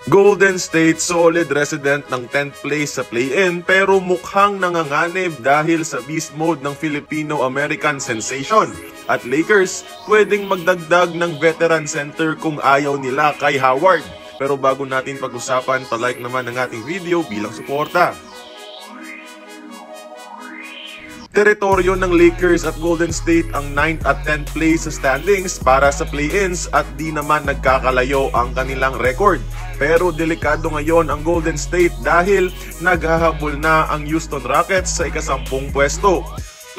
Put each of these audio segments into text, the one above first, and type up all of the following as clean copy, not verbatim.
Golden State solid resident ng 10th place sa play-in pero mukhang nanganganib dahil sa beast mode ng Filipino-American sensation. At Lakers pwedeng magdagdag ng veteran center kung ayaw nila kay Howard. Pero bago natin pag-usapan, palike naman ang ating video bilang suporta. Teritoryo ng Lakers at Golden State ang 9th at 10th place sa standings para sa play-ins at di naman nagkakalayo ang kanilang record. Pero delikado ngayon ang Golden State dahil naghahabol na ang Houston Rockets sa ika-10 pwesto.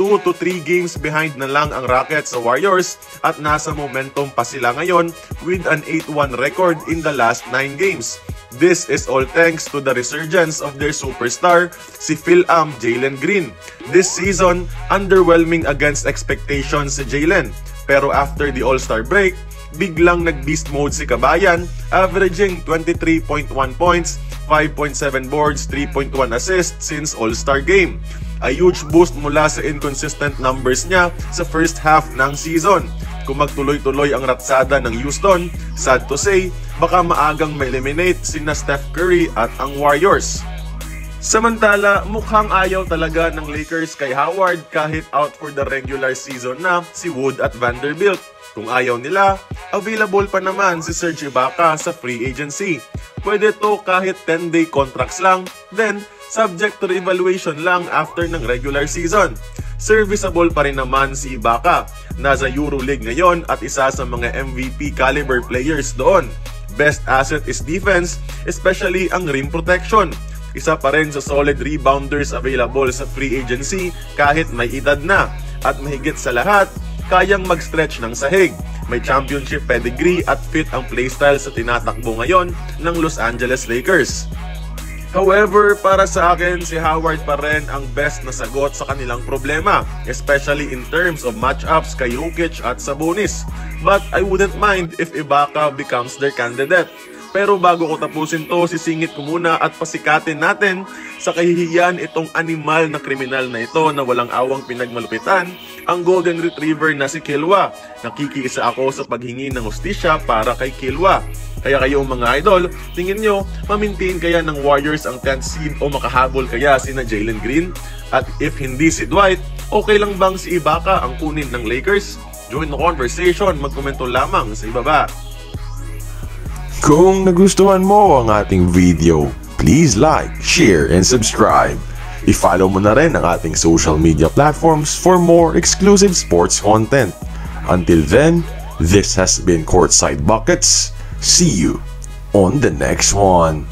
2 to 3 games behind na lang ang Rockets sa Warriors at nasa momentum pa sila ngayon with an 8-1 record in the last 9 games. This is all thanks to the resurgence of their superstar, si Phil-Am Jalen Green. This season, underwhelming against expectations si Jalen. Pero after the All-Star break, biglang nag-beast mode si Kabayan, averaging 23.1 points, 5.7 boards, 3.1 assists since All-Star game. A huge boost mula sa inconsistent numbers niya sa first half ng season. Kung magtuloy-tuloy ang ratsada ng Houston, sad to say, baka maagang ma-eliminate sina Steph Curry at ang Warriors. Samantala, mukhang ayaw talaga ng Lakers kay Howard kahit out for the regular season na si Wood at Vanderbilt. Kung ayaw nila, available pa naman si Serge Ibaka sa free agency. Pwede to kahit 10-day contracts lang, then subject to evaluation lang after ng regular season. Serviceable pa rin naman si Ibaka. Nasa EuroLeague ngayon at isa sa mga MVP caliber players doon. Best asset is defense, especially ang rim protection. Isa pa rin sa solid rebounders available sa free agency kahit may edad na. At mahigit sa lahat, kayang mag-stretch ng sahig. May championship pedigree at fit ang playstyle sa tinatakbo ngayon ng Los Angeles Lakers. However, para sa akin, si Howard pa rin ang best na sagot sa kanilang problema, especially in terms of matchups kay Jokic at Sabonis. But I wouldn't mind if Ibaka becomes their candidate. Pero bago ko tapusin to, sisingit ko muna at pasikatin natin sa kahihiyan itong animal na kriminal na ito na walang awang pinagmalupitan, ang Golden Retriever na si Kilwa. Nakikiisa ako sa paghingi ng hustisya para kay Kilwa. Kaya kayong mga idol, tingin nyo, mamintain kaya ng Warriors ang 10th seed o makahabol kaya sina Jalen Green? At if hindi si Dwight, okay lang bang si Ibaka ang kunin ng Lakers? Join the conversation, magkomento lamang sa ibaba. Kung nagustuhan mo ang ating video, please like, share, and subscribe. I-follow mo na rin ang ating social media platforms for more exclusive sports content. Until then, this has been Courtside Buckets. See you on the next one.